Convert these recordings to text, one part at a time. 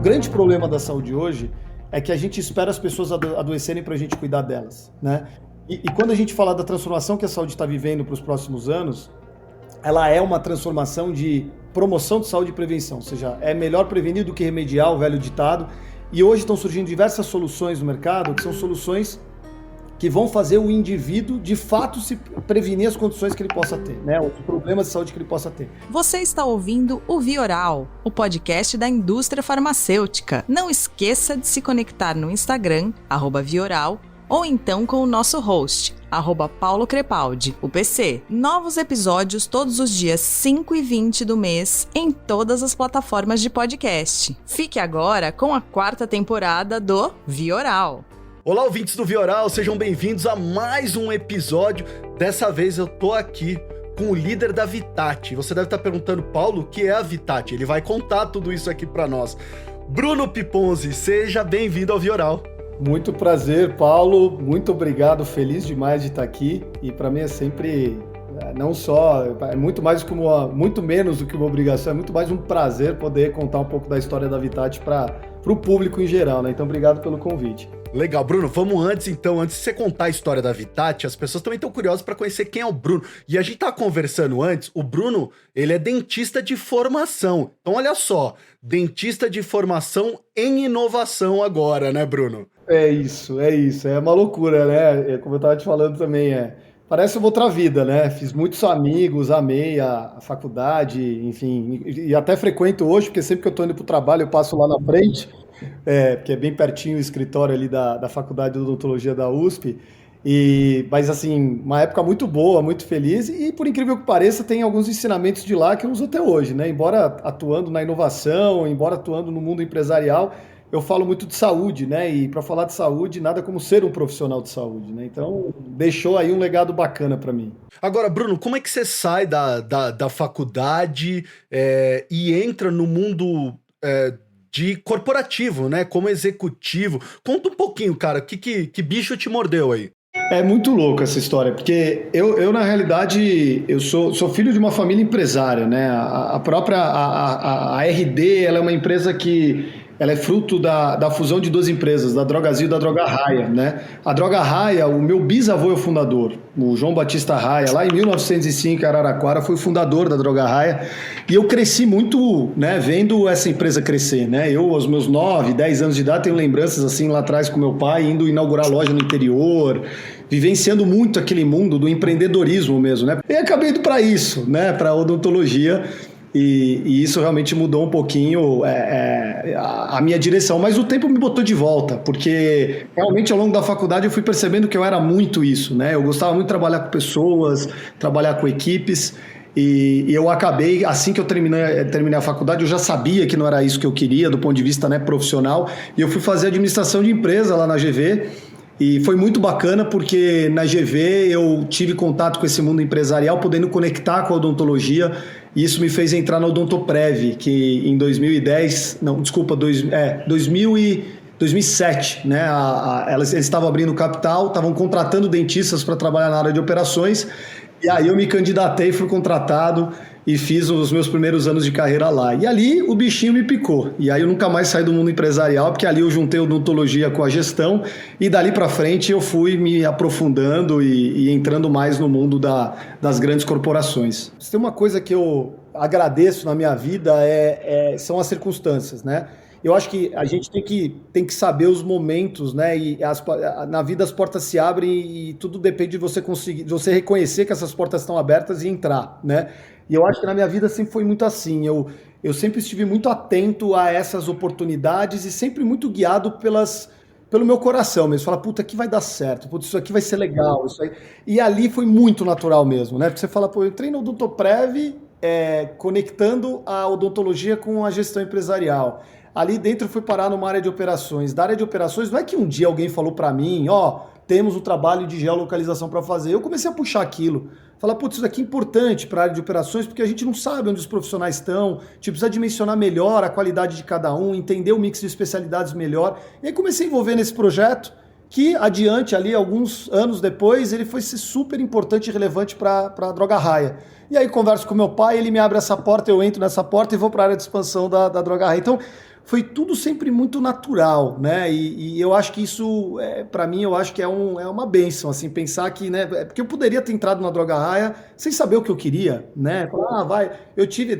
grande problema da saúde hoje é que a gente espera as pessoas adoecerem para a gente cuidar delas, né? E quando a gente fala da transformação que a saúde está vivendo para os próximos anos, ela é uma transformação de promoção de saúde e prevenção, ou seja, é melhor prevenir do que remediar, o velho ditado. E hoje estão surgindo diversas soluções no mercado, que são soluções que vão fazer o indivíduo, de fato, se prevenir as condições que ele possa ter, né? Os problemas de saúde que ele possa ter. Você está ouvindo o Vioral, o podcast da indústria farmacêutica. Não esqueça de se conectar no Instagram, @Vioral, ou então com o nosso host, @Paulo Crepaldi, o PC. Novos episódios todos os dias 5 e 20 do mês, em todas as plataformas de podcast. Fique agora com a 4ª temporada do Vioral. Olá, ouvintes do Vioral, sejam bem-vindos a mais um episódio. Dessa vez eu tô aqui com o líder da Vitati. Você deve estar perguntando, Paulo, o que é a Vitati? Ele vai contar tudo isso aqui para nós. Bruno Piponzi, seja bem-vindo ao Vioral. Muito prazer, Paulo, muito obrigado, feliz demais de estar aqui. E para mim é sempre, não só, é muito menos do que uma obrigação, é muito mais um prazer poder contar um pouco da história da Vitati para o público em geral, né? Então, obrigado pelo convite. Legal, Bruno, vamos antes de você contar a história da Vitati, as pessoas também estão curiosas para conhecer quem é o Bruno. E a gente tá conversando antes, o Bruno, ele é dentista de formação. Então, olha só, dentista de formação em inovação agora, né, Bruno? É isso, é uma loucura, né? Como eu tava te falando também, parece uma outra vida, né? Fiz muitos amigos, amei a faculdade, enfim, e até frequento hoje, porque sempre que eu tô indo pro trabalho eu passo lá na frente, porque é bem pertinho o escritório ali da Faculdade de Odontologia da USP, mas assim, uma época muito boa, muito feliz, e por incrível que pareça, tem alguns ensinamentos de lá que eu uso até hoje, né? Embora atuando na inovação, embora atuando no mundo empresarial, eu falo muito de saúde, né? E para falar de saúde, nada como ser um profissional de saúde, né? Então, deixou aí um legado bacana para mim. Agora, Bruno, como é que você sai da faculdade e entra no mundo de corporativo, né? Como executivo? Conta um pouquinho, cara, que bicho te mordeu aí? É muito louco essa história, porque eu na realidade, eu sou filho de uma família empresária, né? A própria RD, ela é uma empresa que ela é fruto da fusão de duas empresas, da Drogazil e da Droga Raia, né? A Droga Raia, o meu bisavô é o fundador, o João Batista Raia, lá em 1905, em Araraquara, foi o fundador da Droga Raia, e eu cresci muito, né, vendo essa empresa crescer, né? Eu, aos meus 9, 10 anos de idade, tenho lembranças assim lá atrás com meu pai, indo inaugurar loja no interior, vivenciando muito aquele mundo do empreendedorismo mesmo, né? E acabei indo para isso, né, para odontologia. E isso realmente mudou um pouquinho a minha direção, mas o tempo me botou de volta, porque realmente ao longo da faculdade eu fui percebendo que eu era muito isso, né? Eu gostava muito de trabalhar com pessoas, trabalhar com equipes, e eu acabei, assim que eu terminei a faculdade, eu já sabia que não era isso que eu queria do ponto de vista, né, profissional, e eu fui fazer administração de empresa lá na GV. E foi muito bacana porque na GV eu tive contato com esse mundo empresarial, podendo conectar com a odontologia, e isso me fez entrar na Odontoprev, que em 2007, né? Eles estavam abrindo capital, estavam contratando dentistas para trabalhar na área de operações, e aí eu me candidatei, fui contratado e fiz os meus primeiros anos de carreira lá. E ali o bichinho me picou. E aí eu nunca mais saí do mundo empresarial, porque ali eu juntei a odontologia com a gestão, e dali para frente eu fui me aprofundando e entrando mais no mundo das grandes corporações. Se tem uma coisa que eu agradeço na minha vida são as circunstâncias, né? Eu acho que a gente tem que saber os momentos, né? E na vida as portas se abrem e tudo depende de de você reconhecer que essas portas estão abertas e entrar, né? E eu acho que na minha vida sempre foi muito assim. Eu sempre estive muito atento a essas oportunidades e sempre muito guiado pelo meu coração mesmo. Falar, puta, aqui vai dar certo, puta, isso aqui vai ser legal, isso aí. E ali foi muito natural mesmo, né? Porque você fala, pô, eu entrei no Odontoprev, conectando a odontologia com a gestão empresarial. Ali dentro eu fui parar numa área de operações. Da área de operações, não é que um dia alguém falou para mim, temos um trabalho de geolocalização para fazer. Eu comecei a puxar aquilo. Falar, putz, isso daqui é importante para a área de operações, porque a gente não sabe onde os profissionais estão, a gente precisa dimensionar melhor a qualidade de cada um, entender o mix de especialidades melhor. E aí comecei a envolver nesse projeto, que adiante, ali, alguns anos depois, ele foi ser super importante e relevante para a Droga Raia. E aí converso com meu pai, ele me abre essa porta, eu entro nessa porta e vou para a área de expansão da Droga Raia. Então, foi tudo sempre muito natural, né? E eu acho que isso, para mim, eu acho que é uma bênção, assim, pensar que, né? Porque eu poderia ter entrado na droga raia sem saber o que eu queria, né? Falar, vai.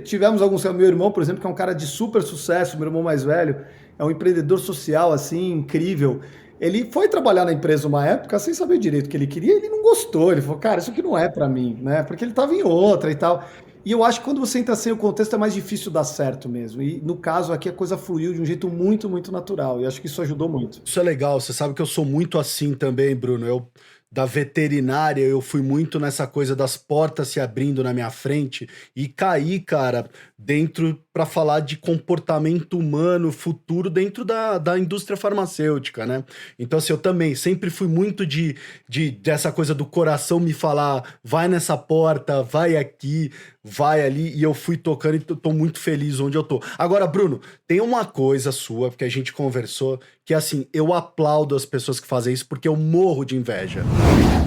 Tivemos alguns, meu irmão, por exemplo, que é um cara de super sucesso, meu irmão mais velho, é um empreendedor social, assim, incrível. Ele foi trabalhar na empresa uma época sem saber direito o que ele queria, ele não gostou, ele falou, cara, isso aqui não é para mim, né? Porque ele estava em outra e tal. E eu acho que quando você entra sem o contexto é mais difícil dar certo mesmo. E no caso aqui a coisa fluiu de um jeito muito, muito natural. E acho que isso ajudou muito. Isso é legal, você sabe que eu sou muito assim também, Bruno. Da veterinária, eu fui muito nessa coisa das portas se abrindo na minha frente e caí, cara, dentro para falar de comportamento humano futuro dentro da indústria farmacêutica, né? Então, assim, eu também sempre fui muito dessa coisa do coração me falar, vai nessa porta, vai aqui, vai ali, e eu fui tocando e tô muito feliz onde eu tô. Agora, Bruno, tem uma coisa sua, que a gente conversou, que assim, eu aplaudo as pessoas que fazem isso porque eu morro de inveja.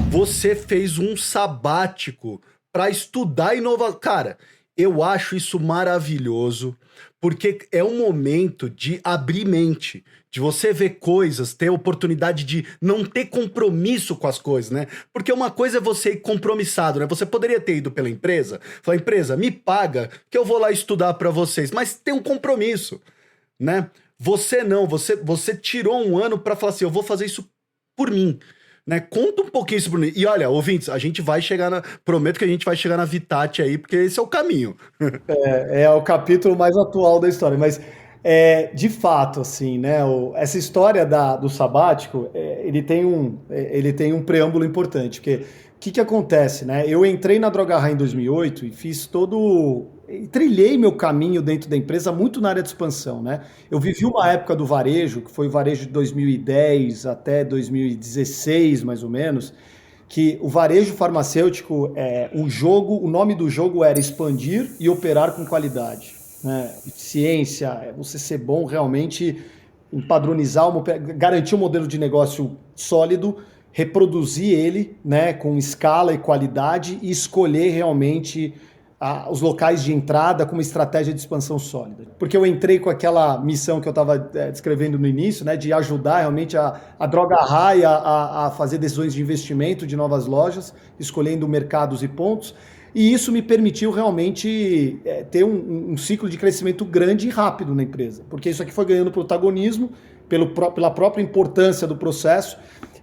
Você fez um sabático para estudar inovação. Cara, eu acho isso maravilhoso, porque é um momento de abrir mente, de você ver coisas, ter oportunidade de não ter compromisso com as coisas, né? Porque uma coisa é você ir compromissado, né? Você poderia ter ido pela empresa, falar, empresa, me paga, que eu vou lá estudar para vocês, mas tem um compromisso, né? Você não, você tirou um ano para falar assim, eu vou fazer isso por mim. Né? Conta um pouquinho isso, Bruno. E olha, ouvintes, a gente vai chegar prometo que a gente vai chegar na Vitati aí, porque esse é o caminho. É o capítulo mais atual da história, mas de fato, assim, né? Essa história do sabático, ele tem um preâmbulo importante, porque o que acontece, né? Eu entrei na Droga Raia em 2008 e fiz trilhei meu caminho dentro da empresa muito na área de expansão, né? Eu vivi uma época do varejo, que foi o varejo de 2010 até 2016, mais ou menos, que o varejo farmacêutico, o nome do jogo era expandir e operar com qualidade, né? Eficiência, você ser bom realmente em padronizar, garantir um modelo de negócio sólido, reproduzir ele, né, com escala e qualidade e escolher realmente os locais de entrada com uma estratégia de expansão sólida. Porque eu entrei com aquela missão que eu estava descrevendo no início, né, de ajudar realmente a Droga Raia a fazer decisões de investimento de novas lojas, escolhendo mercados e pontos, e isso me permitiu realmente ter um ciclo de crescimento grande e rápido na empresa, porque isso aqui foi ganhando protagonismo pela própria importância do processo.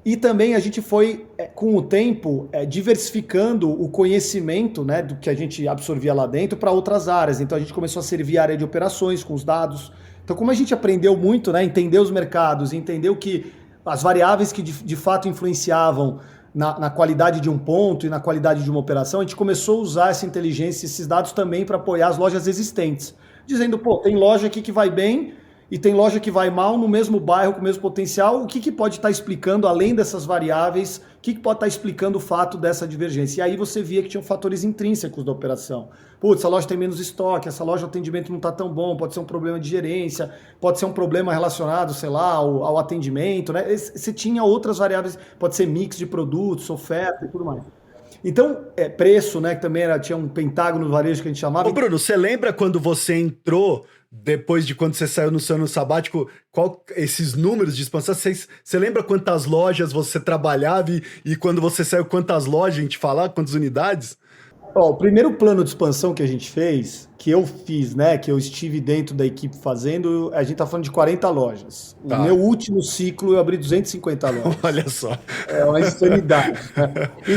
E também a gente foi, com o tempo, diversificando o conhecimento, né, do que a gente absorvia lá dentro para outras áreas. Então a gente começou a servir a área de operações com os dados. Então como a gente aprendeu muito, né, entender os mercados, entendeu que as variáveis que de fato influenciavam na qualidade de um ponto e na qualidade de uma operação, a gente começou a usar essa inteligência, esses dados também para apoiar as lojas existentes. Dizendo, tem loja aqui que vai bem, e tem loja que vai mal no mesmo bairro, com o mesmo potencial, o que pode estar explicando, além dessas variáveis, o que pode estar explicando o fato dessa divergência? E aí você via que tinham fatores intrínsecos da operação. Putz, essa loja tem menos estoque, essa loja o atendimento não está tão bom, pode ser um problema de gerência, pode ser um problema relacionado, sei lá, ao atendimento, né? Você tinha outras variáveis, pode ser mix de produtos, oferta e tudo mais. Então, preço, né, que também tinha um pentágono no varejo que a gente chamava. Ô Bruno, você lembra quando você entrou, depois de quando você saiu no seu ano sabático, esses números de expansão? Você lembra quantas lojas você trabalhava e quando você saiu, quantas lojas a gente falava, quantas unidades? O primeiro plano de expansão que a gente fez, que eu fiz, né, que eu estive dentro da equipe fazendo, a gente tá falando de 40 lojas. Tá. No meu último ciclo eu abri 250 lojas. Olha só. É uma insanidade.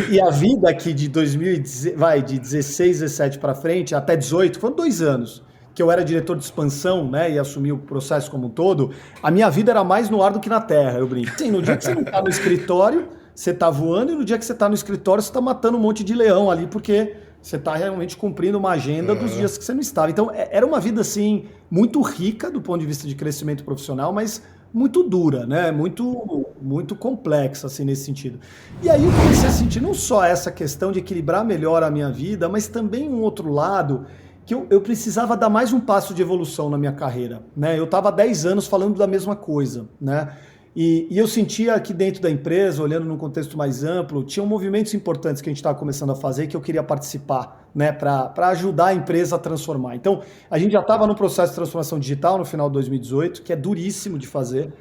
E a vida aqui de 16, 17 para frente, até 18, foram 2 anos que eu era diretor de expansão, né, e assumi o processo como um todo. A minha vida era mais no ar do que na terra, eu brinco. Sim, no dia que você não tá no escritório, você tá voando, e no dia que você tá no escritório, você tá matando um monte de leão ali, porque você está realmente cumprindo uma agenda dos dias que você não estava. Então, era uma vida, assim, muito rica do ponto de vista de crescimento profissional, mas muito dura, né? Muito complexa, assim, nesse sentido. E aí eu comecei a sentir não só essa questão de equilibrar melhor a minha vida, mas também um outro lado que eu precisava dar mais um passo de evolução na minha carreira, né? Eu estava há 10 anos falando da mesma coisa, né? E eu sentia que dentro da empresa, olhando num contexto mais amplo, tinham movimentos importantes que a gente estava começando a fazer que eu queria participar, né, para ajudar a empresa a transformar. Então, a gente já estava no processo de transformação digital no final de 2018, que é duríssimo de fazer.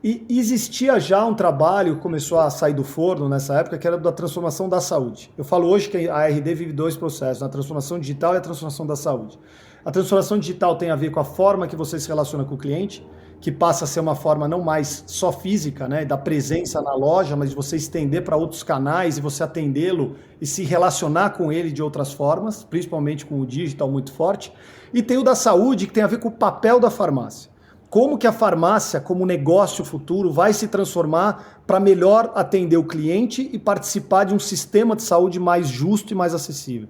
E existia já um trabalho que começou a sair do forno nessa época, que era da transformação da saúde. Eu falo hoje que a RD vive dois processos, a transformação digital e a transformação da saúde. A transformação digital tem a ver com a forma que você se relaciona com o cliente, que passa a ser uma forma não mais só física, né, da presença na loja, mas de você estender para outros canais e você atendê-lo e se relacionar com ele de outras formas, principalmente com o digital muito forte. E tem o da saúde, que tem a ver com o papel da farmácia. Como que a farmácia, como negócio futuro, vai se transformar para melhor atender o cliente e participar de um sistema de saúde mais justo e mais acessível.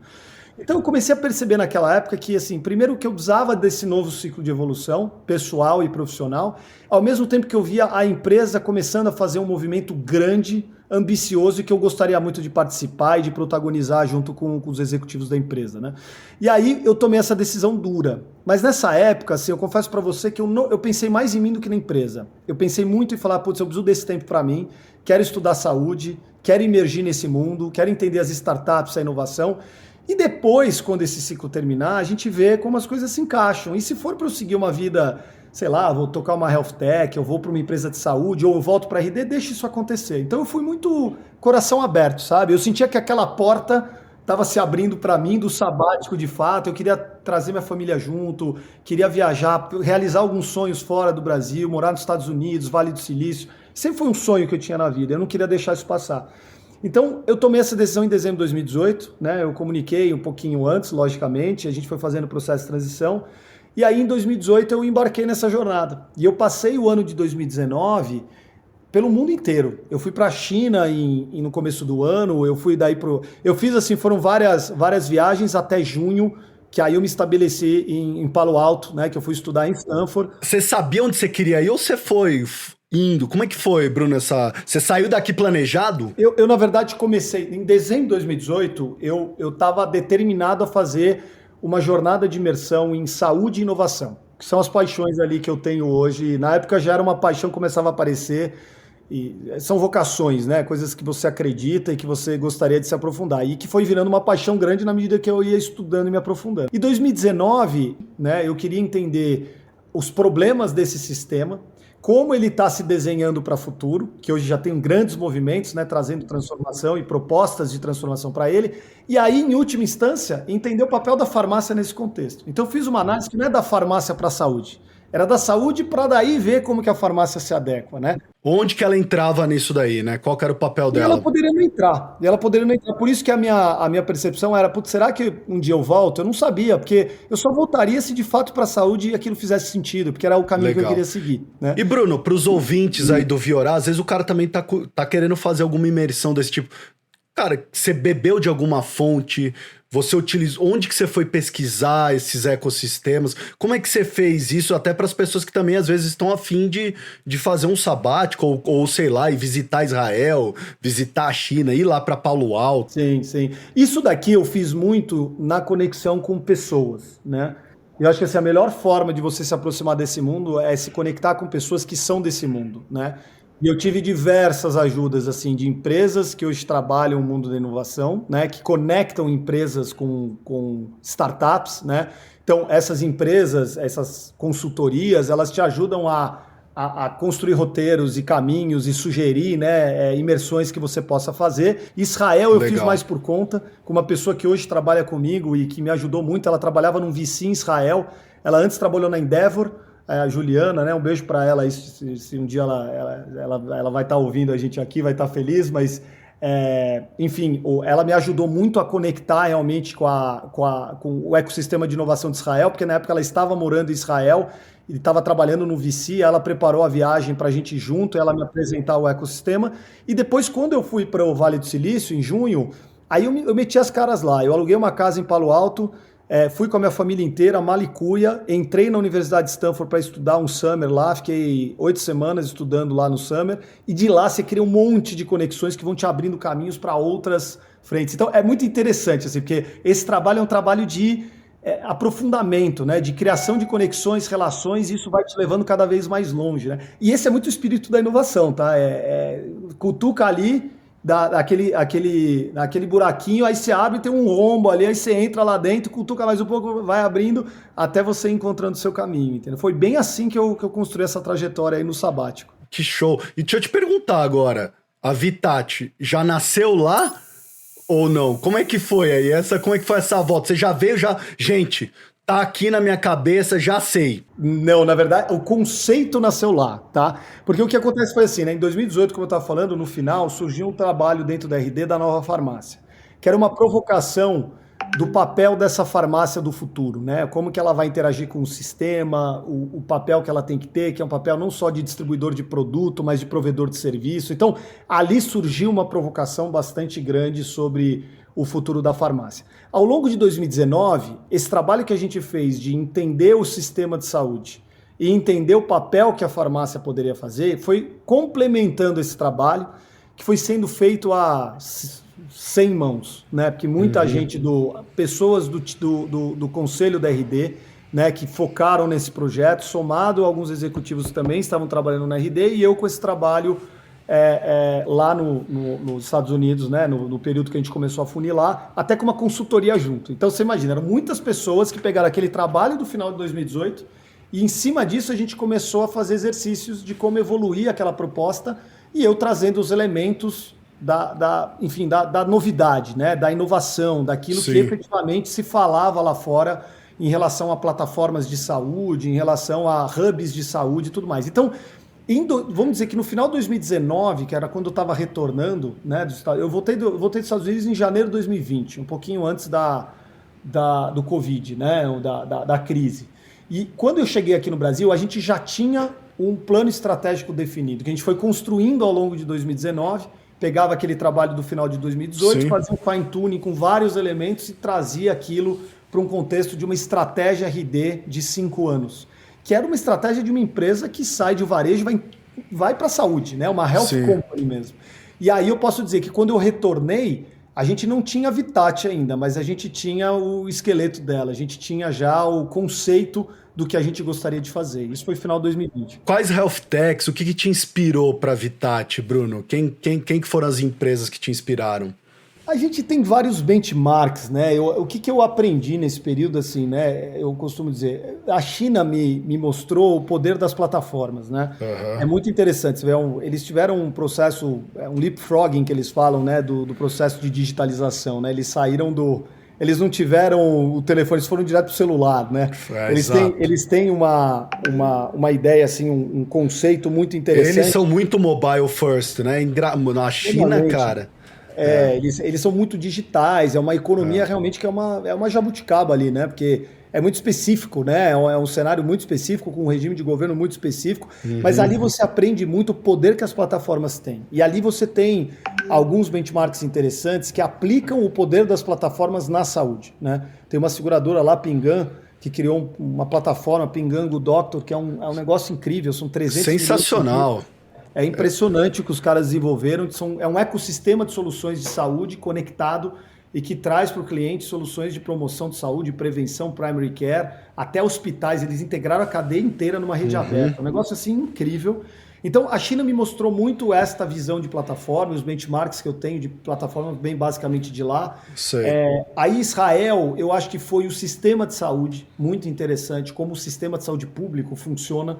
Então eu comecei a perceber naquela época que, assim, primeiro que eu usava desse novo ciclo de evolução, pessoal e profissional, ao mesmo tempo que eu via a empresa começando a fazer um movimento grande, ambicioso e que eu gostaria muito de participar e de protagonizar junto com os executivos da empresa, né? E aí eu tomei essa decisão dura. Mas nessa época, assim, eu confesso para você que eu pensei mais em mim do que na empresa. Eu pensei muito em falar, putz, eu preciso desse tempo para mim, quero estudar saúde, quero emergir nesse mundo, quero entender as startups, a inovação. E depois, quando esse ciclo terminar, a gente vê como as coisas se encaixam. E se for para eu seguir uma vida, sei lá, vou tocar uma health tech, eu vou para uma empresa de saúde, ou eu volto para a RD, deixa isso acontecer. Então eu fui muito coração aberto, sabe? Eu sentia que aquela porta estava se abrindo para mim do sabático de fato. Eu queria trazer minha família junto, queria viajar, realizar alguns sonhos fora do Brasil, morar nos Estados Unidos, Vale do Silício. Sempre foi um sonho que eu tinha na vida, eu não queria deixar isso passar. Então, eu tomei essa decisão em dezembro de 2018, né? Eu comuniquei um pouquinho antes, logicamente, a gente foi fazendo o processo de transição, e aí em 2018 eu embarquei nessa jornada. E eu passei o ano de 2019 pelo mundo inteiro. Eu fui para a China no começo do ano, eu fui daí eu fiz assim, foram várias viagens até junho, que aí eu me estabeleci em Palo Alto, né? Que eu fui estudar em Stanford. Você sabia onde você queria ir ou você foi indo? Como é que foi, Bruno? Você saiu daqui planejado? Eu, na verdade, comecei... Em dezembro de 2018, eu estava determinado a fazer uma jornada de imersão em saúde e inovação, que são as paixões ali que eu tenho hoje. Na época já era uma paixão que começava a aparecer, e são vocações, né? Coisas que você acredita e que você gostaria de se aprofundar. E que foi virando uma paixão grande na medida que eu ia estudando e me aprofundando. Em 2019, né, eu queria entender os problemas desse sistema, como ele está se desenhando para o futuro, que hoje já tem grandes movimentos, né, trazendo transformação e propostas de transformação para ele, e aí, em última instância, entender o papel da farmácia nesse contexto. Então, eu fiz uma análise que não é da farmácia para a saúde, era da saúde para daí ver como que a farmácia se adequa, né? Onde que ela entrava nisso daí, né? Qual que era o papel dela? E ela poderia não entrar. Por isso que a minha percepção era, putz, será que um dia eu volto? Eu não sabia, porque eu só voltaria se de fato para a saúde aquilo fizesse sentido, porque era o caminho que eu queria seguir, né? E Bruno, para os ouvintes aí do Vioral, às vezes o cara também tá querendo fazer alguma imersão desse tipo. Cara, você bebeu de alguma fonte? Você utilizou... Onde que você foi pesquisar esses ecossistemas? Como é que você fez isso? Até para as pessoas que também às vezes estão a fim de fazer um sabático ou sei lá, e visitar Israel, visitar a China, ir lá para Palo Alto. Sim, sim. Isso daqui eu fiz muito na conexão com pessoas, né? Eu acho que assim, a melhor forma de você se aproximar desse mundo é se conectar com pessoas que são desse mundo, né? E eu tive diversas ajudas assim de empresas que hoje trabalham no mundo da inovação, né, que conectam empresas com startups, né? Então essas empresas, essas consultorias, elas te ajudam a construir roteiros e caminhos e sugerir, né, imersões que você possa fazer. Israel eu fiz mais por conta, com uma pessoa que hoje trabalha comigo e que me ajudou muito. Ela trabalhava num VC em Israel. Ela antes trabalhou na Endeavor. A Juliana, né? Um beijo para ela, se um dia ela vai estar ouvindo a gente aqui, vai estar feliz, mas enfim, ela me ajudou muito a conectar realmente com o ecossistema de inovação de Israel, porque na época ela estava morando em Israel e estava trabalhando no VC, ela preparou a viagem para a gente ir junto, ela me apresentar o ecossistema, e depois quando eu fui para o Vale do Silício, em junho, aí eu meti as caras lá, eu aluguei uma casa em Palo Alto, fui com a minha família inteira, Malicuia, entrei na Universidade de Stanford para estudar um summer lá, fiquei 8 semanas estudando lá no summer, e de lá você cria um monte de conexões que vão te abrindo caminhos para outras frentes. Então é muito interessante, assim, porque esse trabalho é um trabalho de aprofundamento, né, de criação de conexões, relações, e isso vai te levando cada vez mais longe, né? E esse é muito o espírito da inovação, tá? Cutuca ali, aquele buraquinho, aí você abre, tem um rombo ali, aí você entra lá dentro, cutuca mais um pouco, vai abrindo, até você ir encontrando o seu caminho, entendeu? Foi bem assim que eu construí essa trajetória aí no sabático. Que show! E deixa eu te perguntar agora, a Vitati já nasceu lá ou não? Como é que foi aí? Como é que foi essa volta? Você já veio, gente, tá aqui na minha cabeça, já sei. Não, na verdade, o conceito nasceu lá, tá? Porque o que acontece foi assim, né? Em 2018, como eu estava falando, no final, surgiu um trabalho dentro da RD da Nova Farmácia, que era uma provocação do papel dessa farmácia do futuro, né? Como que ela vai interagir com o sistema, o papel que ela tem que ter, que é um papel não só de distribuidor de produto, mas de provedor de serviço. Então, ali surgiu uma provocação bastante grande sobre o futuro da farmácia. Ao longo de 2019, esse trabalho que a gente fez de entender o sistema de saúde e entender o papel que a farmácia poderia fazer, foi complementando esse trabalho que foi sendo feito a 100 mãos, né? Porque muita gente, pessoas do conselho da RD, né, que focaram nesse projeto, somado a alguns executivos que também estavam trabalhando na RD, e eu com esse trabalho lá nos Estados Unidos, né, no período que a gente começou a funilar, até com uma consultoria junto. Então você imagina, eram muitas pessoas que pegaram aquele trabalho do final de 2018 e em cima disso a gente começou a fazer exercícios de como evoluir aquela proposta e eu trazendo os elementos da novidade, né, da inovação, daquilo Sim. que efetivamente se falava lá fora em relação a plataformas de saúde, em relação a hubs de saúde e tudo mais. Então, vamos dizer que no final de 2019, que era quando eu estava retornando, né, eu voltei dos Estados Unidos em janeiro de 2020, um pouquinho antes do Covid, né, da crise. E quando eu cheguei aqui no Brasil, a gente já tinha um plano estratégico definido, que a gente foi construindo ao longo de 2019, pegava aquele trabalho do final de 2018, fazia um fine-tuning com vários elementos e trazia aquilo para um contexto de uma estratégia RD de 5 anos. Que era uma estratégia de uma empresa que sai de varejo e vai para a saúde, né? Uma health company mesmo. E aí eu posso dizer que quando eu retornei, a gente não tinha a Vitati ainda, mas a gente tinha o esqueleto dela, a gente tinha já o conceito do que a gente gostaria de fazer. Isso foi final de 2020. Quais health techs, o que te inspirou para a Vitati, Bruno? Quem que foram as empresas que te inspiraram? A gente tem vários benchmarks, né? O que eu aprendi nesse período, assim, né? Eu costumo dizer, a China me mostrou o poder das plataformas, né? É muito interessante. Eles tiveram um processo, um leapfrogging que eles falam, né? Do processo de digitalização, né? Eles saíram eles não tiveram o telefone, eles foram direto para o celular, né? Eles têm uma ideia, assim, um conceito muito interessante. Eles são muito mobile first, né? Na China, cara... Eles são muito digitais, é uma economia realmente que é uma jabuticaba ali, né? Porque é muito específico, né? É um cenário muito específico, com um regime de governo muito específico, mas ali você aprende muito o poder que as plataformas têm. E ali você tem alguns benchmarks interessantes que aplicam o poder das plataformas na saúde, né? Tem uma seguradora lá, Pingam, que criou uma plataforma, Pingango Doctor, que é um negócio incrível, são 300 Sensacional! É impressionante o que os caras desenvolveram. É um ecossistema de soluções de saúde conectado e que traz para o cliente soluções de promoção de saúde, prevenção, primary care, até hospitais. Eles integraram a cadeia inteira numa rede aberta. Um negócio assim incrível. Então, a China me mostrou muito esta visão de plataforma, os benchmarks que eu tenho de plataforma, bem basicamente de lá. Aí, Israel, eu acho que foi o sistema de saúde, muito interessante, como o sistema de saúde público funciona.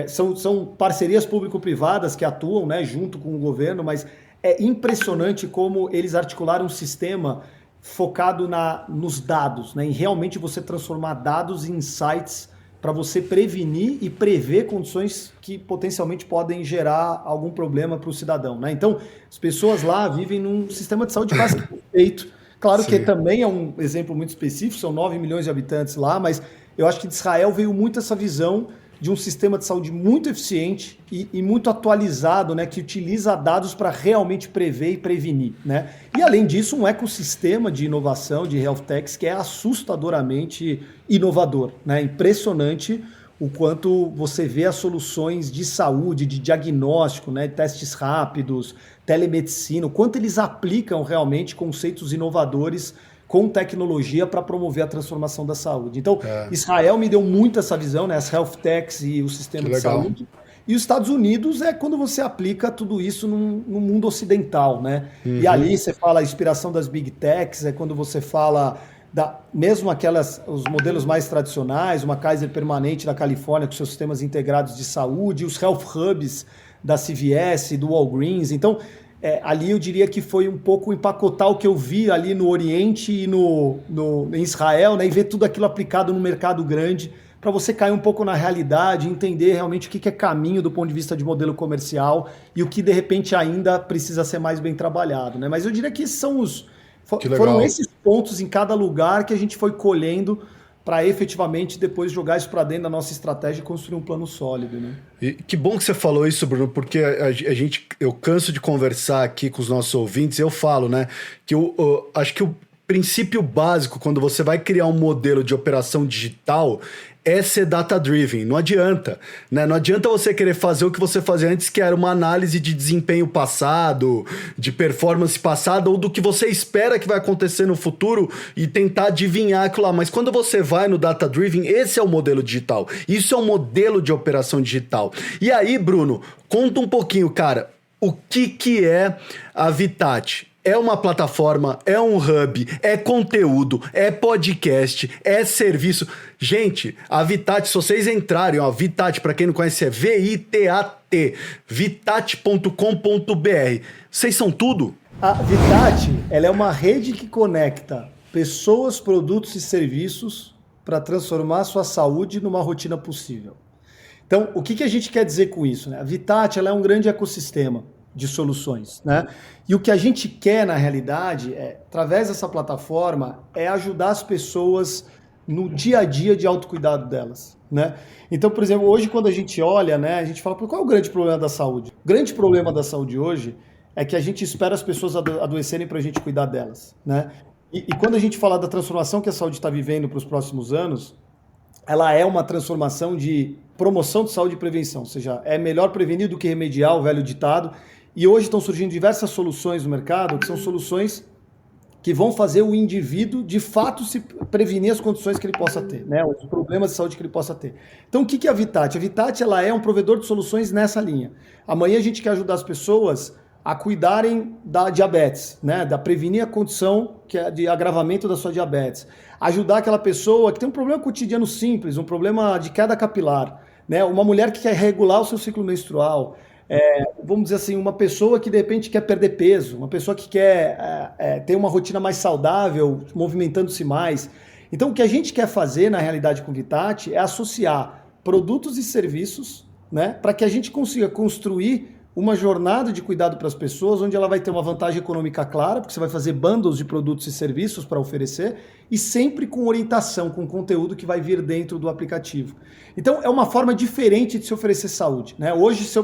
São parcerias público-privadas que atuam, né, junto com o governo, mas é impressionante como eles articularam um sistema focado nos dados, né, em realmente você transformar dados em insights para você prevenir e prever condições que potencialmente podem gerar algum problema para o cidadão, né? Então, as pessoas lá vivem num sistema de saúde básico perfeito. Claro que também é um exemplo muito específico, são 9 milhões de habitantes lá, mas eu acho que de Israel veio muito essa visão de um sistema de saúde muito eficiente e muito atualizado, né, que utiliza dados para realmente prever e prevenir, né? E além disso, um ecossistema de inovação, de health techs, que é assustadoramente inovador, né? Impressionante o quanto você vê as soluções de saúde, de diagnóstico, né, testes rápidos, telemedicina, o quanto eles aplicam realmente conceitos inovadores com tecnologia para promover a transformação da saúde. Então, Israel me deu muito essa visão, né? As health techs e o sistema de saúde. E os Estados Unidos é quando você aplica tudo isso no mundo ocidental, né? E ali você fala a inspiração das big techs, é quando você fala mesmo os modelos mais tradicionais, uma Kaiser Permanente da Califórnia com seus sistemas integrados de saúde, os health hubs da CVS, do Walgreens. Então, ali eu diria que foi um pouco empacotar o que eu vi ali no Oriente e em Israel, né, e ver tudo aquilo aplicado no mercado grande, para você cair um pouco na realidade, entender realmente o que é caminho do ponto de vista de modelo comercial e o que, de repente, ainda precisa ser mais bem trabalhado, né? Mas eu diria que esses são foram esses pontos em cada lugar que a gente foi colhendo para efetivamente depois jogar isso para dentro da nossa estratégia e construir um plano sólido, né? E que bom que você falou isso, Bruno, porque eu canso de conversar aqui com os nossos ouvintes, eu falo, né, que eu acho que o princípio básico quando você vai criar um modelo de operação digital é ser data-driven, não adianta, né? Não adianta você querer fazer o que você fazia antes, que era uma análise de desempenho passado, de performance passada, ou do que você espera que vai acontecer no futuro e tentar adivinhar aquilo lá. Mas quando você vai no data-driven, esse é o modelo digital. Isso é um modelo de operação digital. E aí, Bruno, conta um pouquinho, cara, o que é a Vitat? É uma plataforma, é um hub, é conteúdo, é podcast, é serviço. Gente, a Vitat, se vocês entrarem, ó, Vitat, para quem não conhece, é VITAT, vitat.com.br. Vocês são tudo? A Vitat, ela é uma rede que conecta pessoas, produtos e serviços para transformar a sua saúde numa rotina possível. Então, o que a gente quer dizer com isso, né? A Vitat, ela é um grande ecossistema de soluções, né? E o que a gente quer, na realidade, através dessa plataforma, é ajudar as pessoas no dia a dia de autocuidado delas, né? Então, por exemplo, hoje quando a gente olha, né, a gente fala, qual é o grande problema da saúde? O grande problema da saúde hoje é que a gente espera as pessoas adoecerem para a gente cuidar delas, né? E quando a gente fala da transformação que a saúde está vivendo para os próximos anos, ela é uma transformação de promoção de saúde e prevenção, ou seja, é melhor prevenir do que remediar, o velho ditado. E hoje estão surgindo diversas soluções no mercado, que são soluções que vão fazer o indivíduo, de fato, se prevenir as condições que ele possa ter, né? Os problemas de saúde que ele possa ter. Então, o que é a Vitat? A Vitat, ela é um provedor de soluções nessa linha. Amanhã a gente quer ajudar as pessoas a cuidarem da diabetes, né? Da prevenir a condição que é de agravamento da sua diabetes. Ajudar aquela pessoa que tem um problema cotidiano simples, um problema de queda capilar, né? Uma mulher que quer regular o seu ciclo menstrual, vamos dizer assim, uma pessoa que de repente quer perder peso, uma pessoa que quer ter uma rotina mais saudável, movimentando-se mais. Então, o que a gente quer fazer, na realidade, com o Vitat, é associar produtos e serviços, né, para que a gente consiga construir uma jornada de cuidado para as pessoas, onde ela vai ter uma vantagem econômica clara, porque você vai fazer bundles de produtos e serviços para oferecer, e sempre com orientação, com conteúdo que vai vir dentro do aplicativo. Então, é uma forma diferente de se oferecer saúde, né? Hoje, se eu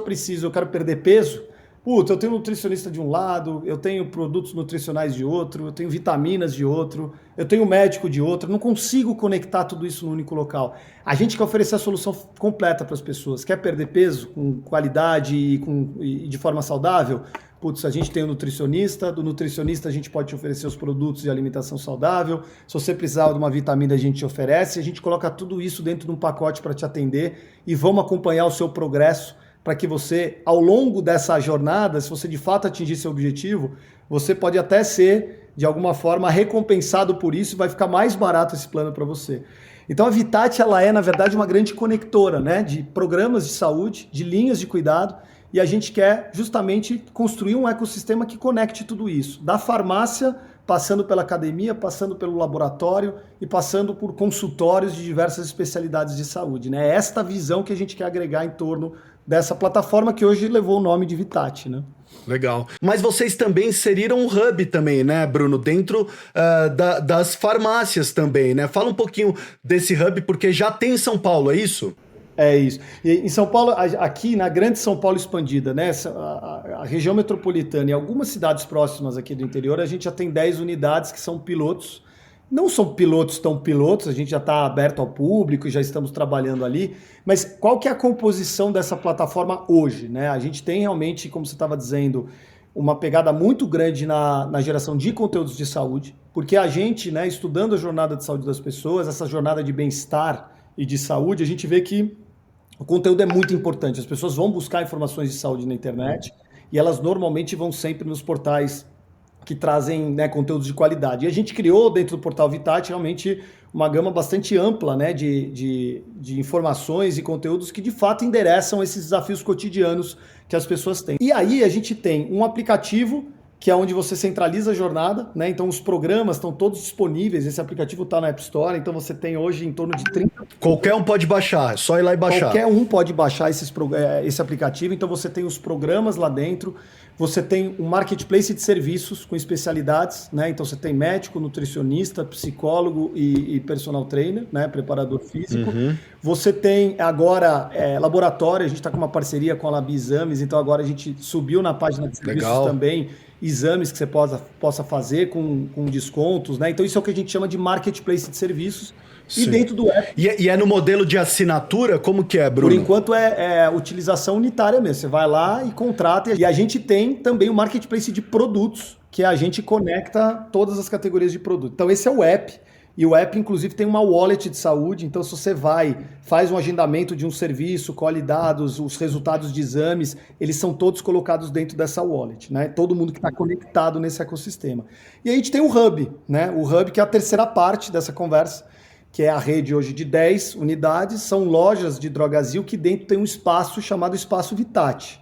quero perder peso, eu tenho nutricionista de um lado, eu tenho produtos nutricionais de outro, eu tenho vitaminas de outro, eu tenho médico de outro, não consigo conectar tudo isso num único local. A gente quer oferecer a solução completa para as pessoas. Quer perder peso com qualidade e de forma saudável? A gente tem um nutricionista, do nutricionista a gente pode te oferecer os produtos de alimentação saudável, se você precisar de uma vitamina a gente te oferece, a gente coloca tudo isso dentro de um pacote para te atender e vamos acompanhar o seu progresso para que você, ao longo dessa jornada, se você de fato atingir seu objetivo, você pode até ser, de alguma forma, recompensado por isso e vai ficar mais barato esse plano para você. Então a Vitat, ela é, na verdade, uma grande conectora, né, de programas de saúde, de linhas de cuidado, e a gente quer justamente construir um ecossistema que conecte tudo isso, da farmácia, passando pela academia, passando pelo laboratório e passando por consultórios de diversas especialidades de saúde, né? É esta visão que a gente quer agregar em torno dessa plataforma que hoje levou o nome de Vitat, né? Legal. Mas vocês também inseriram um hub também, né, Bruno? Dentro das farmácias também, né? Fala um pouquinho desse hub, porque já tem em São Paulo, é isso? É isso. E em São Paulo, aqui na grande São Paulo expandida, né, a região metropolitana e algumas cidades próximas aqui do interior, a gente já tem 10 unidades que são pilotos. Não são pilotos tão pilotos, a gente já está aberto ao público, já estamos trabalhando ali, mas qual que é a composição dessa plataforma hoje, né? A gente tem realmente, como você estava dizendo, uma pegada muito grande na geração de conteúdos de saúde, porque a gente, né, estudando a jornada de saúde das pessoas, essa jornada de bem-estar e de saúde, a gente vê que o conteúdo é muito importante. As pessoas vão buscar informações de saúde na internet e elas normalmente vão sempre nos portais que trazem, né, conteúdos de qualidade. E a gente criou dentro do portal Vitat realmente uma gama bastante ampla, né, de informações e conteúdos que de fato endereçam esses desafios cotidianos que as pessoas têm. E aí a gente tem um aplicativo que é onde você centraliza a jornada, né? Então os programas estão todos disponíveis, esse aplicativo está na App Store, então você tem hoje em torno de 30... Qualquer um pode baixar, é só ir lá e baixar. Qualquer um pode baixar esse aplicativo, então você tem os programas lá dentro, você tem um marketplace de serviços com especialidades, né? Então você tem médico, nutricionista, psicólogo e personal trainer, né? Preparador físico. Você tem agora laboratório, a gente está com uma parceria com a Lab Exames, então agora a gente subiu na página de serviços também exames que você possa fazer com descontos, né? Então isso é o que a gente chama de marketplace de serviços. Sim. E dentro do app... E é no modelo de assinatura? Como que é, Bruno? Por enquanto é utilização unitária mesmo. Você vai lá e contrata. E a gente tem também o marketplace de produtos, que a gente conecta todas as categorias de produto. Então esse é o app. E o app, inclusive, tem uma wallet de saúde. Então, se você faz um agendamento de um serviço, colhe dados, os resultados de exames, eles são todos colocados dentro dessa wallet, né? Todo mundo que está conectado nesse ecossistema. E a gente tem o Hub, né? O Hub, que é a terceira parte dessa conversa, que é a rede hoje de 10 unidades, são lojas de Drogasil que dentro tem um espaço chamado Espaço Vitat.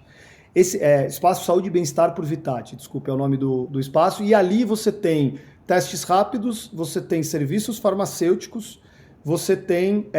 Esse Espaço Saúde e Bem-Estar por Vitat, desculpa, é o nome do espaço. E ali você tem testes rápidos, você tem serviços farmacêuticos, você tem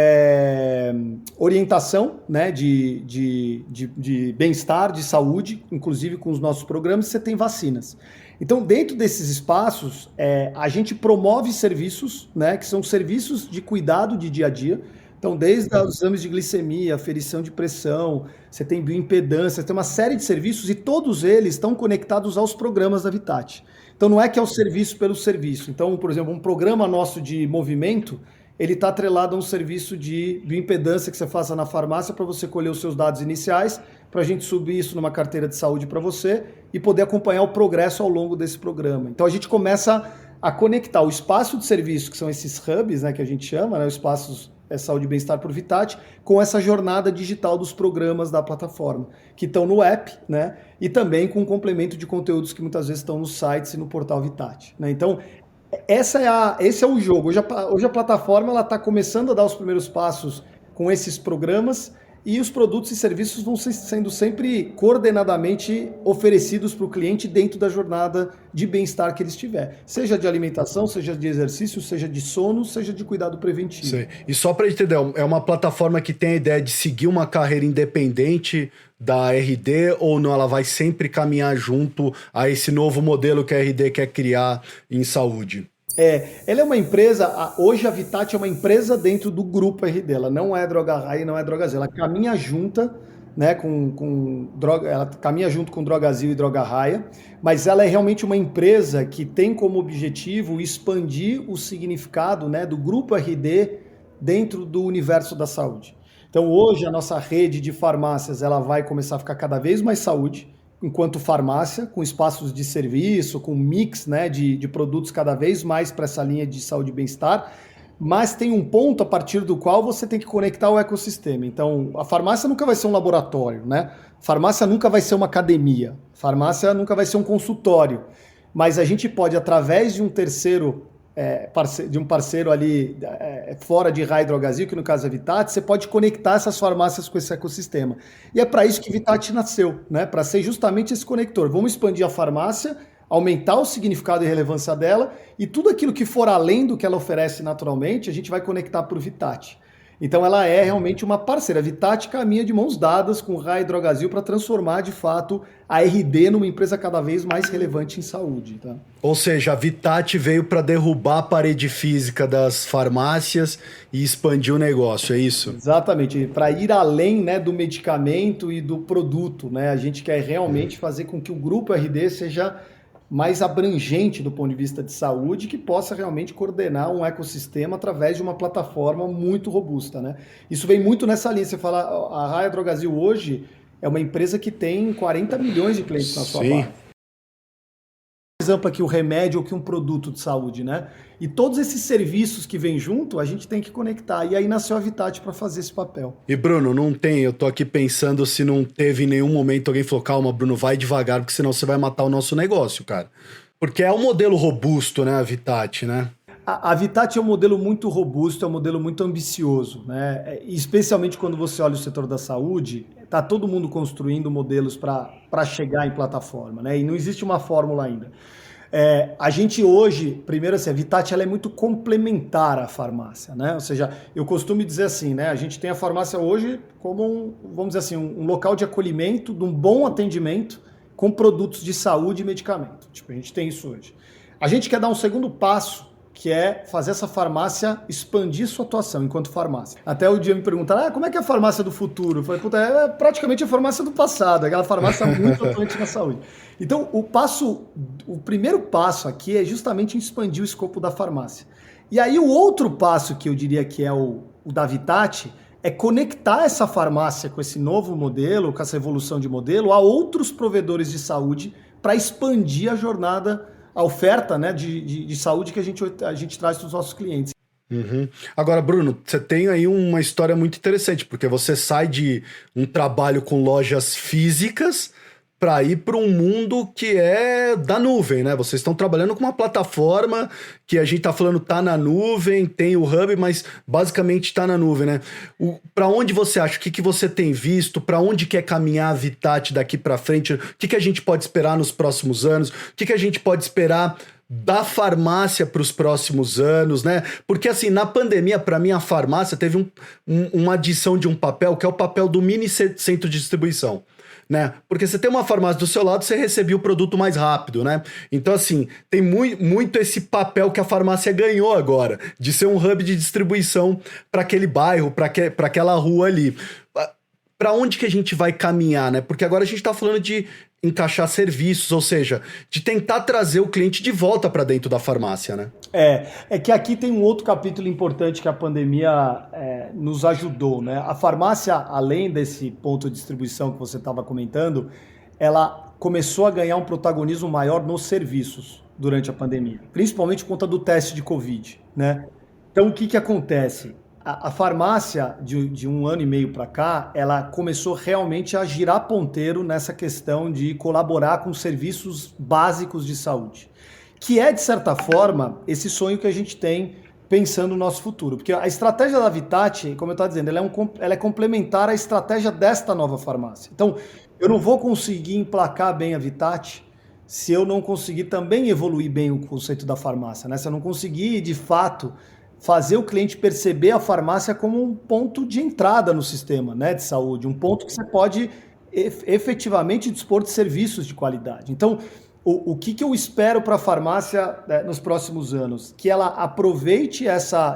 orientação, né, de bem-estar, de saúde, inclusive com os nossos programas, você tem vacinas. Então, dentro desses espaços, a gente promove serviços, né, que são serviços de cuidado de dia a dia. Então, desde os exames de glicemia, aferição de pressão, você tem bioimpedância, você tem uma série de serviços e todos eles estão conectados aos programas da Vitat. Então, não é que é o serviço pelo serviço. Então, por exemplo, um programa nosso de movimento, ele está atrelado a um serviço de bioimpedância que você faça na farmácia para você colher os seus dados iniciais, para a gente subir isso numa carteira de saúde para você e poder acompanhar o progresso ao longo desse programa. Então, a gente começa a conectar o espaço de serviço, que são esses hubs, né, que a gente chama, né, os espaços Saúde e Bem-Estar por Vitat, com essa jornada digital dos programas da plataforma, que estão no app, né? E também com um complemento de conteúdos que muitas vezes estão nos sites e no portal Vitat, né? Então, esse é o jogo. Hoje a plataforma está começando a dar os primeiros passos com esses programas e os produtos e serviços vão sendo sempre coordenadamente oferecidos para o cliente dentro da jornada de bem-estar que ele estiver. Seja de alimentação, seja de exercício, seja de sono, seja de cuidado preventivo. Sei. E só para entender, é uma plataforma que tem a ideia de seguir uma carreira independente da RD ou não? Ela vai sempre caminhar junto a esse novo modelo que a RD quer criar em saúde? Ela é uma empresa, hoje a Vitat é uma empresa dentro do grupo RD, ela não é Droga Raia, não é Drogasil, ela caminha junta, né, ela caminha junto com Drogasil e Droga Raia, mas ela é realmente uma empresa que tem como objetivo expandir o significado, né, do grupo RD dentro do universo da saúde. Então hoje a nossa rede de farmácias ela vai começar a ficar cada vez mais saúde, enquanto farmácia, com espaços de serviço, com mix, né, de produtos cada vez mais para essa linha de saúde e bem-estar, mas tem um ponto a partir do qual você tem que conectar o ecossistema. Então, a farmácia nunca vai ser um laboratório, né? Farmácia nunca vai ser uma academia, farmácia nunca vai ser um consultório, mas a gente pode, através de um terceiro de um parceiro ali fora de Raia e Drogasil, que no caso é Vitat, você pode conectar essas farmácias com esse ecossistema. E é para isso que Vitat nasceu, né? Para ser justamente esse conector. Vamos expandir a farmácia, aumentar o significado e relevância dela, e tudo aquilo que for além do que ela oferece naturalmente, a gente vai conectar por Vitat. Então ela é realmente uma parceira. A Vitat caminha de mãos dadas com Raia e Drogasil para transformar, de fato, a RD numa empresa cada vez mais relevante em saúde. Tá? Ou seja, a Vitat veio para derrubar a parede física das farmácias e expandir o negócio, é isso? Exatamente, para ir além, né, do medicamento e do produto. Né? A gente quer realmente fazer com que o grupo RD seja mais abrangente do ponto de vista de saúde, que possa realmente coordenar um ecossistema através de uma plataforma muito robusta, né? Isso vem muito nessa linha. Você fala, a Raia Drogasil hoje é uma empresa que tem 40 milhões de clientes na sua base. ampla que o remédio ou que um produto de saúde, né? E todos esses serviços que vêm junto, a gente tem que conectar. E aí nasceu a Vitat para fazer esse papel. E Bruno, não tem, eu tô aqui pensando se não teve em nenhum momento alguém falou, calma, Bruno, vai devagar, porque senão você vai matar o nosso negócio, cara. Porque é um modelo robusto, né, a Vitat, né? A Vitat é um modelo muito robusto, é um modelo muito ambicioso, né? Especialmente quando você olha o setor da saúde, está todo mundo construindo modelos para chegar em plataforma, né? E não existe uma fórmula ainda. A gente hoje, primeiro assim, a Vitat ela é muito complementar à farmácia, né? Ou seja, eu costumo dizer assim, né? A gente tem a farmácia hoje como vamos dizer assim, um local de acolhimento, de um bom atendimento com produtos de saúde e medicamento. Tipo, a gente tem isso hoje. A gente quer dar um segundo passo, que é fazer essa farmácia expandir sua atuação enquanto farmácia. Até o dia me perguntaram, como é que é a farmácia do futuro? Eu falei, puta, é praticamente a farmácia do passado, aquela farmácia muito atuante na saúde. Então, o primeiro passo aqui é justamente expandir o escopo da farmácia. E aí o outro passo que eu diria que é o da Vitat é conectar essa farmácia com esse novo modelo, com essa evolução de modelo, a outros provedores de saúde para expandir a jornada, a oferta, né, de saúde que a gente traz para os nossos clientes. Uhum. Agora, Bruno, você tem aí uma história muito interessante, porque você sai de um trabalho com lojas físicas para ir para um mundo que é da nuvem, né? Vocês estão trabalhando com uma plataforma que a gente tá falando tá na nuvem, tem o hub, mas basicamente tá na nuvem, né? Para onde você acha? O que você tem visto? Para onde quer caminhar a Vitat daqui para frente? O que a gente pode esperar nos próximos anos? O que a gente pode esperar da farmácia para os próximos anos, né? Porque assim, na pandemia, para mim, a farmácia teve uma adição de um papel, que é o papel do mini centro de distribuição. Né? Porque você tem uma farmácia do seu lado, você recebia o produto mais rápido, né? Então, assim, tem muito esse papel que a farmácia ganhou agora, de ser um hub de distribuição para aquele bairro, para aquela rua ali. Para onde que a gente vai caminhar, né? Porque agora a gente está falando de encaixar serviços, ou seja, de tentar trazer o cliente de volta para dentro da farmácia, né? É que aqui tem um outro capítulo importante que a pandemia nos ajudou, né? A farmácia, além desse ponto de distribuição que você estava comentando, ela começou a ganhar um protagonismo maior nos serviços durante a pandemia, principalmente por conta do teste de Covid, né? Então, o que acontece? A farmácia, de um ano e meio para cá, ela começou realmente a girar ponteiro nessa questão de colaborar com serviços básicos de saúde, que é, de certa forma, esse sonho que a gente tem pensando no nosso futuro. Porque a estratégia da Vitat, como eu estava dizendo, ela é complementar à estratégia desta nova farmácia. Então, eu não vou conseguir emplacar bem a Vitat se eu não conseguir também evoluir bem o conceito da farmácia, né? Se eu não conseguir, de fato, fazer o cliente perceber a farmácia como um ponto de entrada no sistema, né, de saúde, um ponto que você pode efetivamente dispor de serviços de qualidade. Então, o que eu espero para a farmácia nos próximos anos? Que ela aproveite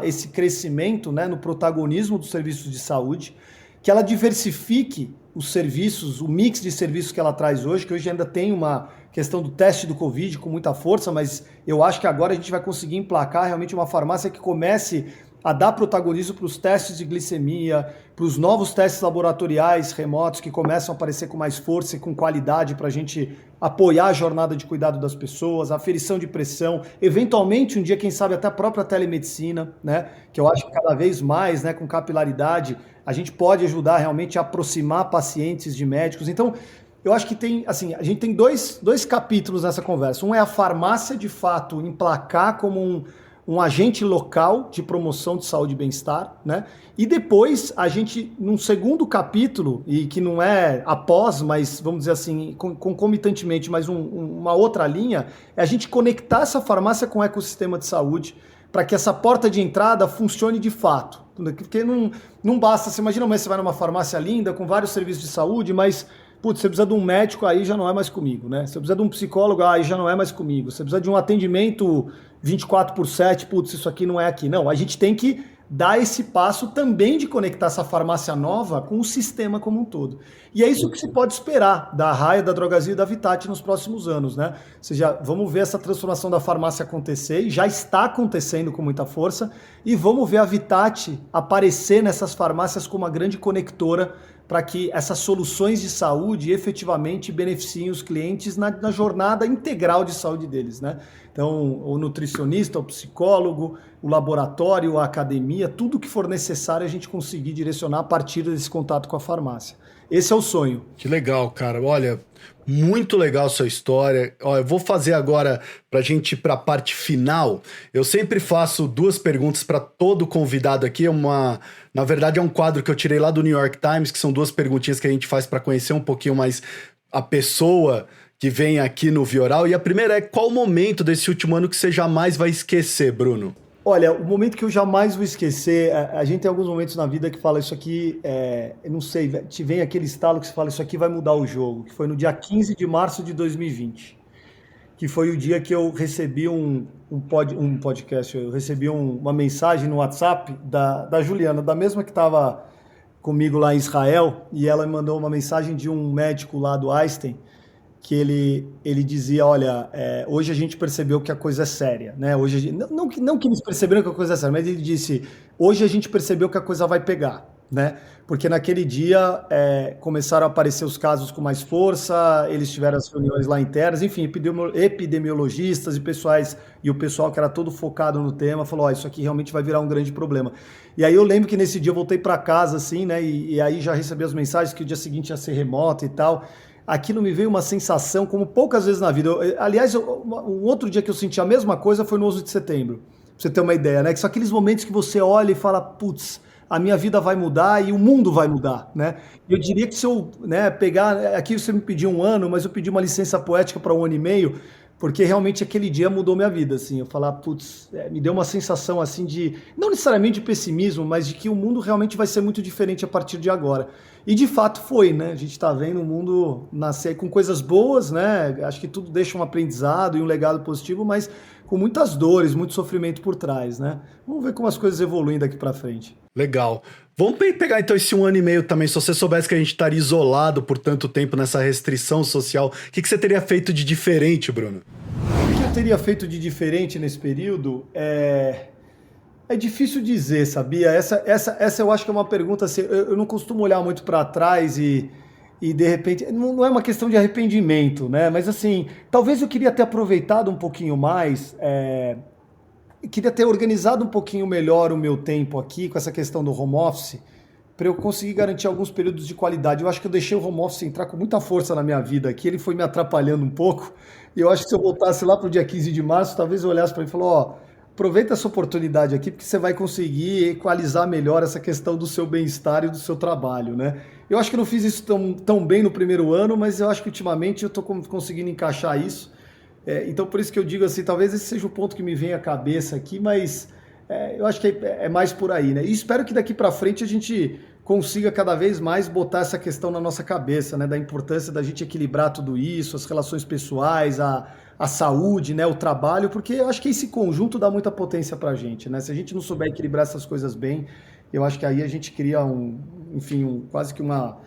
esse crescimento, né, no protagonismo dos serviços de saúde, que ela diversifique os serviços, o mix de serviços que ela traz hoje, que hoje ainda tem uma questão do teste do Covid com muita força, mas eu acho que agora a gente vai conseguir emplacar realmente uma farmácia que comece a dar protagonismo para os testes de glicemia, para os novos testes laboratoriais remotos que começam a aparecer com mais força e com qualidade para a gente apoiar a jornada de cuidado das pessoas, a aferição de pressão, eventualmente um dia, quem sabe, até a própria telemedicina, né? Que eu acho que cada vez mais, né, com capilaridade, a gente pode ajudar realmente a aproximar pacientes de médicos. Então, eu acho que a gente tem dois capítulos nessa conversa. Um é a farmácia, de fato, emplacar como um agente local de promoção de saúde e bem-estar, né? E depois a gente, num segundo capítulo, e que não é após, mas vamos dizer assim, concomitantemente, mas uma outra linha, é a gente conectar essa farmácia com o ecossistema de saúde para que essa porta de entrada funcione de fato. Porque não basta, você imagina, mas você vai numa farmácia linda, com vários serviços de saúde, mas putz, você precisa de um médico, aí já não é mais comigo, né? Você precisa de um psicólogo, aí já não é mais comigo. Você precisa de um atendimento 24/7, putz, isso aqui não é aqui. Não, a gente tem que dar esse passo também de conectar essa farmácia nova com o sistema como um todo. E é isso que se pode esperar da Raia, da Drogasil e da Vitat nos próximos anos, né? Ou seja, vamos ver essa transformação da farmácia acontecer, e já está acontecendo com muita força, e vamos ver a Vitat aparecer nessas farmácias como uma grande conectora para que essas soluções de saúde efetivamente beneficiem os clientes na jornada integral de saúde deles, né? Então, o nutricionista, o psicólogo, o laboratório, a academia, tudo que for necessário a gente conseguir direcionar a partir desse contato com a farmácia. Esse é o sonho. Que legal, cara. Olha, muito legal a sua história. Ó, eu vou fazer agora, para a gente ir para a parte final. Eu sempre faço 2 perguntas para todo convidado aqui. Na verdade, é um quadro que eu tirei lá do New York Times, que são 2 perguntinhas que a gente faz para conhecer um pouquinho mais a pessoa que vem aqui no Vioral. E a primeira é: qual o momento desse último ano que você jamais vai esquecer, Bruno? Olha, o momento que eu jamais vou esquecer, a gente tem alguns momentos na vida que fala isso aqui, eu não sei, te vem aquele estalo que você fala isso aqui vai mudar o jogo, que foi no dia 15 de março de 2020, que foi o dia que eu recebi um podcast, eu recebi uma mensagem no WhatsApp da Juliana, da mesma que estava comigo lá em Israel, e ela me mandou uma mensagem de um médico lá do Einstein, que ele dizia, olha, hoje a gente percebeu que a coisa é séria, né? Hoje não que eles perceberam que a coisa é séria, mas ele disse, hoje a gente percebeu que a coisa vai pegar, né? Porque naquele dia começaram a aparecer os casos com mais força, eles tiveram as reuniões lá internas, enfim, epidemiologistas e o pessoal que era todo focado no tema falou, ó, isso aqui realmente vai virar um grande problema. E aí eu lembro que nesse dia eu voltei para casa, assim, né? E aí já recebi as mensagens que o dia seguinte ia ser remoto e tal. Aquilo me veio uma sensação como poucas vezes na vida. Aliás, um outro dia que eu senti a mesma coisa foi no 11 de setembro. Pra você ter uma ideia, né? Que são aqueles momentos que você olha e fala, putz, a minha vida vai mudar e o mundo vai mudar, né? Eu diria que se eu pegar... Aqui você me pediu 1 ano, mas eu pedi uma licença poética para 1 ano e meio, porque realmente aquele dia mudou minha vida, assim. Eu falar, putz, me deu uma sensação, assim, de... Não necessariamente de pessimismo, mas de que o mundo realmente vai ser muito diferente a partir de agora. E de fato foi, né? A gente está vendo o mundo nascer com coisas boas, né? Acho que tudo deixa um aprendizado e um legado positivo, mas com muitas dores, muito sofrimento por trás, né? Vamos ver como as coisas evoluem daqui para frente. Legal. Vamos pegar então esse 1 ano e meio também. Se você soubesse que a gente estaria isolado por tanto tempo nessa restrição social, o que você teria feito de diferente, Bruno? O que eu teria feito de diferente nesse período é difícil dizer, sabia? Essa eu acho que é uma pergunta assim, eu não costumo olhar muito para trás e de repente, não é uma questão de arrependimento, né? Mas assim, talvez eu queria ter aproveitado um pouquinho mais, queria ter organizado um pouquinho melhor o meu tempo aqui com essa questão do home office, para eu conseguir garantir alguns períodos de qualidade. Eu acho que eu deixei o home office entrar com muita força na minha vida aqui, ele foi me atrapalhando um pouco, e eu acho que se eu voltasse lá para o dia 15 de março, talvez eu olhasse para ele e falasse, ó, aproveita essa oportunidade aqui, porque você vai conseguir equalizar melhor essa questão do seu bem-estar e do seu trabalho, né? Eu acho que eu não fiz isso tão bem no primeiro ano, mas eu acho que ultimamente eu estou conseguindo encaixar isso. Então, por isso que eu digo assim, talvez esse seja o ponto que me vem à cabeça aqui, mas eu acho que é mais por aí, né? E espero que daqui para frente a gente consiga cada vez mais botar essa questão na nossa cabeça, né? Da importância da gente equilibrar tudo isso, as relações pessoais, a saúde, né, o trabalho, porque eu acho que esse conjunto dá muita potência para a gente, né? Se a gente não souber equilibrar essas coisas bem, eu acho que aí a gente cria quase que uma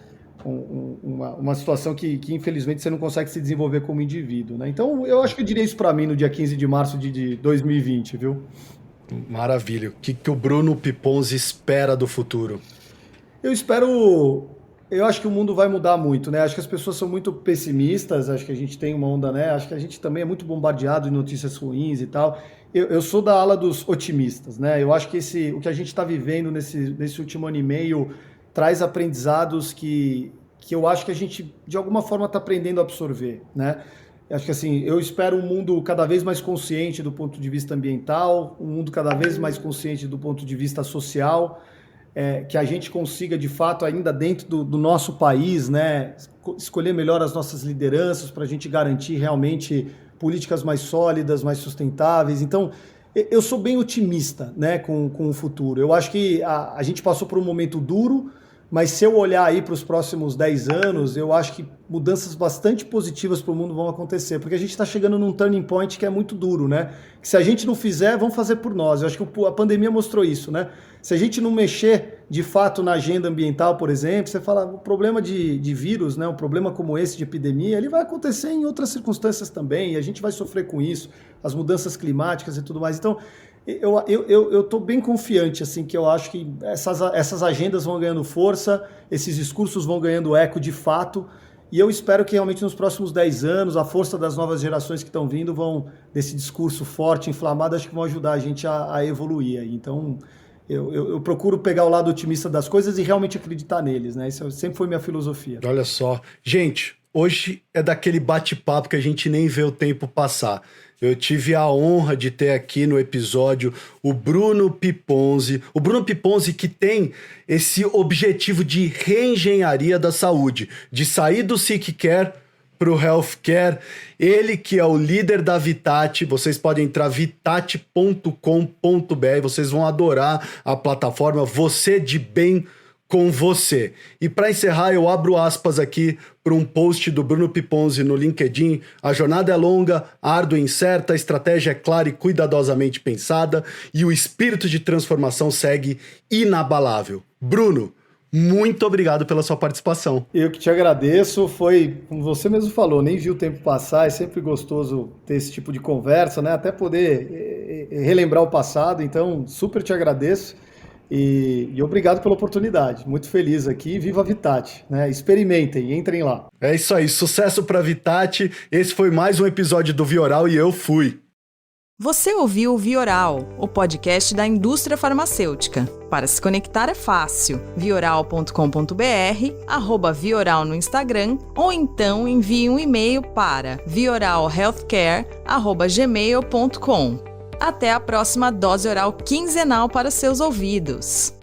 situação que infelizmente você não consegue se desenvolver como indivíduo, né? Então eu acho que eu diria isso para mim no dia 15 de março de 2020, viu? Maravilha. O que o Bruno Piponzi espera do futuro? Eu acho que o mundo vai mudar muito, né? Acho que as pessoas são muito pessimistas, acho que a gente tem uma onda, né? Acho que a gente também é muito bombardeado de notícias ruins e tal. Eu sou da ala dos otimistas, né? Eu acho que o que a gente está vivendo nesse último ano e meio traz aprendizados que eu acho que a gente, de alguma forma, está aprendendo a absorver, né? Acho que assim, eu espero um mundo cada vez mais consciente do ponto de vista ambiental, um mundo cada vez mais consciente do ponto de vista social, que a gente consiga, de fato, ainda dentro do nosso país, né, escolher melhor as nossas lideranças para a gente garantir realmente políticas mais sólidas, mais sustentáveis. Então, eu sou bem otimista, né, com o futuro. Eu acho que a gente passou por um momento duro, mas se eu olhar aí para os próximos 10 anos, eu acho que mudanças bastante positivas para o mundo vão acontecer, porque a gente está chegando num turning point que é muito duro, né? Que se a gente não fizer, vão fazer por nós. Eu acho que a pandemia mostrou isso, né? Se a gente não mexer de fato na agenda ambiental, por exemplo, você fala, o problema de vírus, né? Um problema como esse de epidemia, ele vai acontecer em outras circunstâncias também, e a gente vai sofrer com isso, as mudanças climáticas e tudo mais. Então, Eu estou bem confiante, assim, que eu acho que essas agendas vão ganhando força, esses discursos vão ganhando eco de fato, e eu espero que realmente nos próximos 10 anos, a força das novas gerações que estão vindo desse discurso forte, inflamado, acho que vão ajudar a gente a evoluir. Então, eu procuro pegar o lado otimista das coisas e realmente acreditar neles, né? Isso sempre foi minha filosofia. Olha só. Gente, hoje é daquele bate-papo que a gente nem vê o tempo passar. Eu tive a honra de ter aqui no episódio o Bruno Piponzi. O Bruno Piponzi que tem esse objetivo de reengenharia da saúde, de sair do sick care para o healthcare. Ele que é o líder da Vitat. Vocês podem entrar vitat.com.br, vocês vão adorar a plataforma. Você de bem com você. E para encerrar, eu abro aspas aqui para um post do Bruno Piponzi no LinkedIn. A jornada é longa, árdua e incerta, a estratégia é clara e cuidadosamente pensada e o espírito de transformação segue inabalável. Bruno, muito obrigado pela sua participação. Eu que te agradeço, foi, como você mesmo falou, nem vi o tempo passar, é sempre gostoso ter esse tipo de conversa, né? Até poder relembrar o passado, então super te agradeço. E obrigado pela oportunidade. Muito feliz aqui. Viva a Vitat, né? Experimentem, entrem lá. É isso aí. Sucesso para a Vitat. Esse foi mais um episódio do Vioral e eu fui. Você ouviu o Vioral, o podcast da indústria farmacêutica. Para se conectar é fácil. vioral.com.br, @Vioral no Instagram, ou então envie um e-mail para vioralhealthcare@gmail.com. Até a próxima dose oral quinzenal para seus ouvidos.